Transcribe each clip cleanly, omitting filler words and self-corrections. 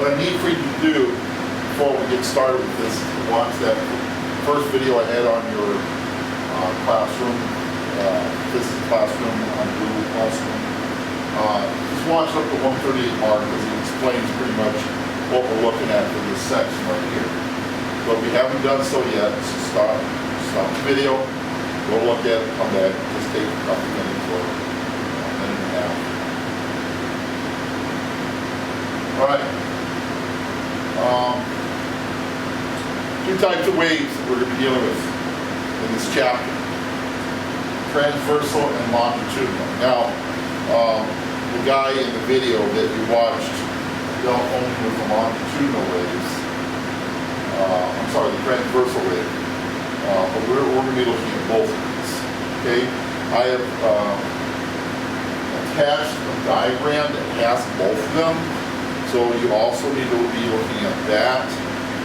what I need for you to do before we get started with this is to watch that first video I had on your classroom, physics classroom, on Google Classroom. Just watch up to 138 mark because it explains pretty much what we're looking at for this section right here. So if you haven't done so yet, just stop the video, go look at it, come back, just take a couple minutes or a minute and a half. All right. Two types of waves that we're going to be dealing with in this chapter: transversal and longitudinal. Now, the guy in the video that you watched dealt only with the longitudinal waves. I'm sorry, the transversal wave. But we're going to be looking at both of these. Okay, I have attached a diagram that has both of them. So you also need to be looking at that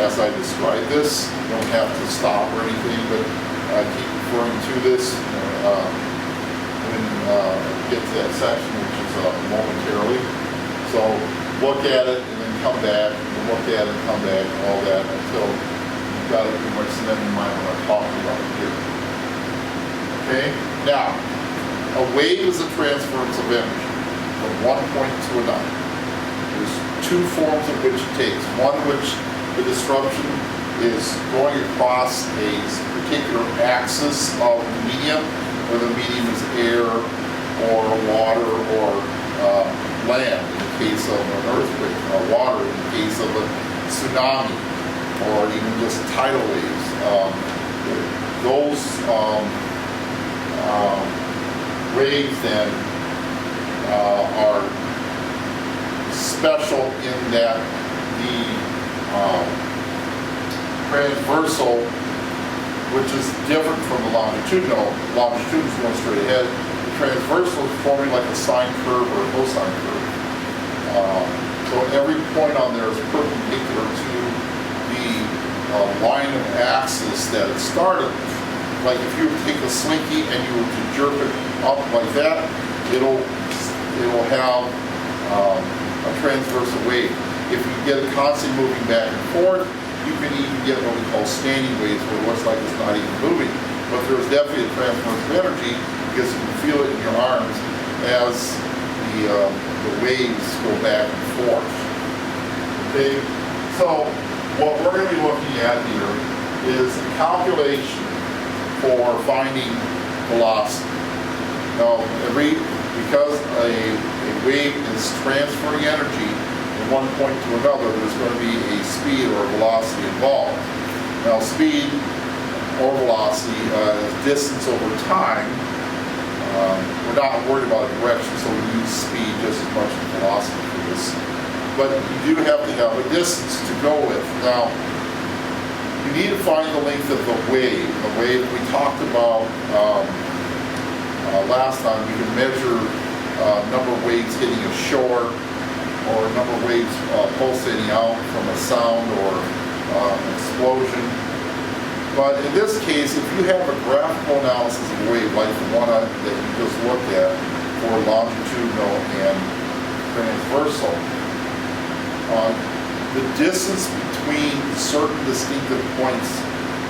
as I describe this. You don't have to stop or anything, but keep referring to this when we get to that section, which is momentarily. So look at it and then come back, and look at it and come back, and all that until you've got it pretty much set in mind what I'm talking about here. Okay? Now, a wave is a transference of energy from one point to another. There's two forms of which it takes. One which the disruption is going across a particular axis of the medium, whether the medium is air or water or land in the case of an earthquake, or water in the case of a tsunami, or even just tidal waves. Those waves then are special in that the transversal, which is different from the longitudinal. Longitudinal is going straight ahead. The transversal is forming like a sine curve or a cosine curve. So every point on there is perpendicular to the line of axis that it started with. Like if you were to take a slinky and you were to jerk it up like that, it'll have a transversal wave. If you get it constantly moving back and forth, you can even get what we call standing waves, where it looks like it's not even moving. But there's definitely a transference of energy because you can feel it in your arms as the waves go back and forth. Okay, so what we're going to be looking at here is a calculation for finding velocity. Now, because a wave is transferring energy from one point to another, there's going to be a speed or a velocity involved. Now, speed or velocity is distance over time. We're not worried about direction, so we use speed just as much as velocity for this. But you do have to have a distance to go with. Now, you need to find the length of the wave. The wave that we talked about last time. We can measure number of waves hitting a shore, or number of waves pulsating out from a sound or an explosion. But in this case, if you have a graphical analysis of a wave, like the one that you just looked at for longitudinal and transversal, the distance between certain distinctive points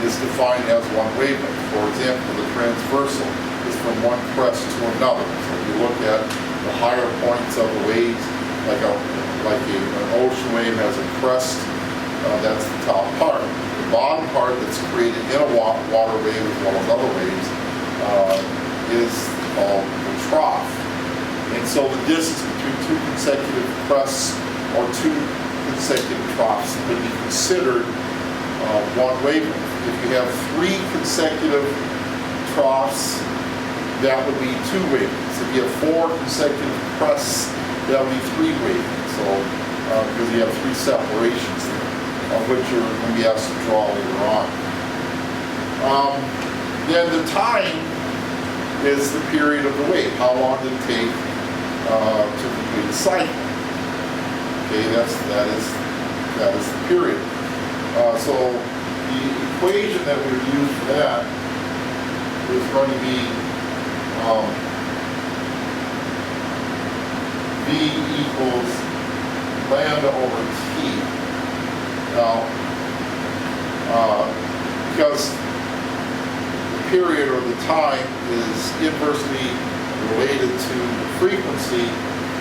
is defined as one wavelength. For example, the transversal is from one crest to another. So if you look at the higher points of the waves, like an ocean wave has a crest, that's the top part. The bottom part that's created in a water wave as well as other waves is called the trough. And so the distance between two consecutive crests or two consecutive troughs would be considered one wavelength. If you have three consecutive troughs, that would be two wavelengths. If you have four consecutive crests, that would be three wavelengths. So because you have three separations there, of which you're going to be asked to draw later on. Then the time is the period of the wave. How long did it take to complete the cycle? Okay, that is the period. So the equation that we would use for that is going to be V equals lambda over t. Now, because the period or the time is inversely related to the frequency,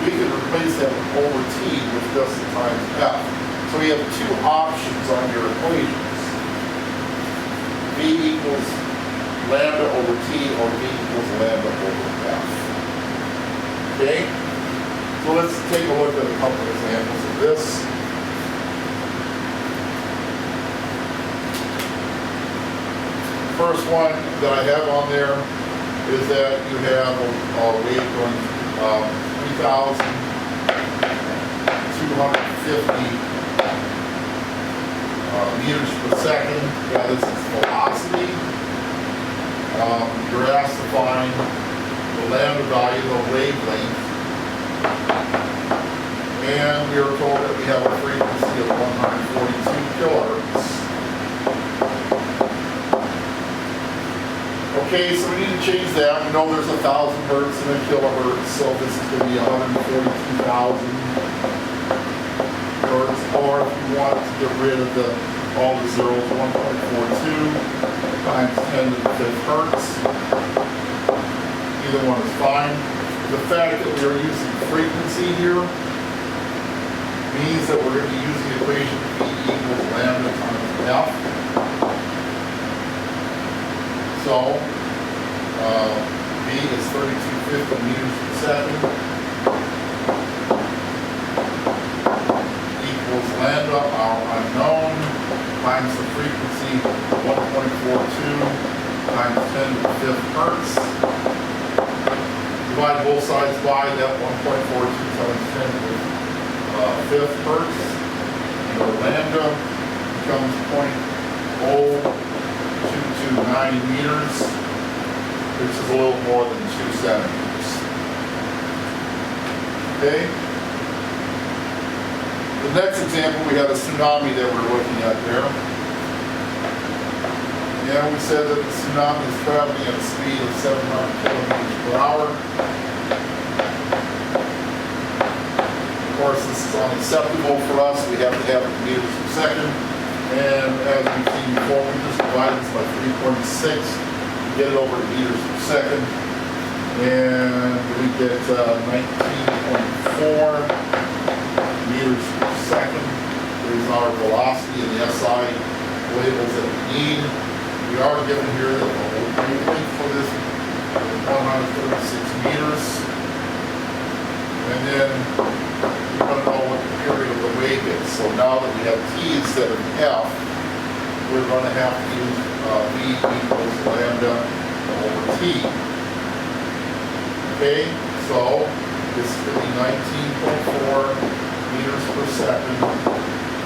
we can replace that with over t with just the times f. So we have two options on your equations. V equals lambda over t or V equals lambda over f. Okay? So let's take a look at a couple of examples of this. First one that I have on there is that you have a wave going 3,250 meters per second. Yeah, this is velocity. You're asked to find the lambda value, the wavelength, and we are told that we have a frequency of 142 kilohertz. Okay, so we need to change that. We know there's 1,000 hertz and a kilohertz, so this is going to be 142,000 hertz. Or if you want to get rid of all the zeros, 1.42 times 10 to the 5th hertz. Either one is fine. The fact that we are using frequency here means that we're going to be using the equation E equals lambda times F. So, V is 3250 meters per second equals lambda, our unknown, times the frequency 1.42 times 10 to the 5th hertz. Divide both sides by that 1.42 times 10 to the 5th hertz. And our lambda becomes 0.0229 meters, which is a little more than 2 centimeters. Okay? The next example, we have a tsunami that we're looking at there. And we said that the tsunami is traveling at a speed of 700 kilometers per hour. Of course, this is unacceptable for us. We have to have it in meters per second. And as we've seen before, we just divide this by 3.6 to get it over to meters per second. And we get 19.4 meters per second. There's our velocity and the SI labels that we need. We are given here that the whole wavelength for this is 136 meters. And then we want to know what the period of the wave is. So now that we have t instead of f, we're going to have to use v equals lambda over t. Okay, so this is going to be 19.4 meters per second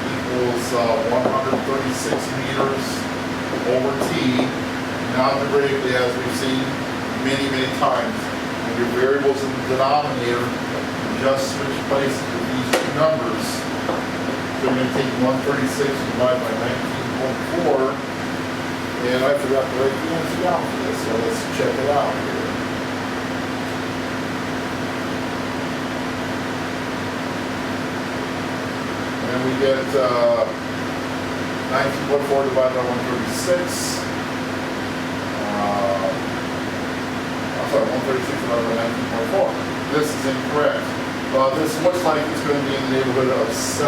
equals 136 meters over t. Now algebraically, as we've seen many, many times, when your variables in the denominator, just switch places with these two numbers. So we're going to take 136 and divide by 19.4. And I forgot to write the answer down for this, so let's check it out here. And we get 19.4 divided by 136. I'm sorry, 136 divided by 19.4. This is incorrect. This looks like it's going to be in the neighborhood of 7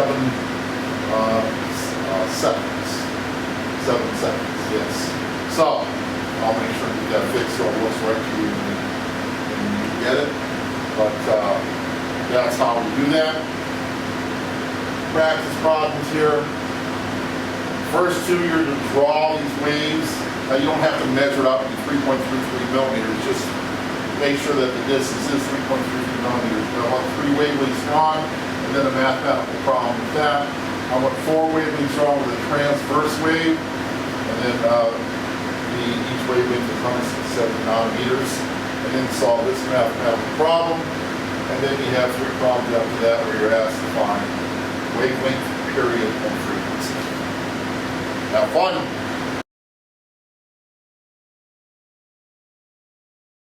seconds. 7 seconds, yes. So, I'll make sure to get that fixed so it looks right to you when you get it. But that's how we do that. Practice problems here. First two, you're to draw these waves. Now you don't have to measure it out to be 3.33 millimeters. Just make sure that the distance is 3.33 millimeters. I want 3 wavelengths drawn, and then a mathematical problem with that. I want 4 wavelengths drawn with a transverse wave, and then each wavelength is 167 nanometers. And then solve this mathematical problem. And then you have 3 problems after that where you're asked to find wavelength, period, and frequency. Have fun!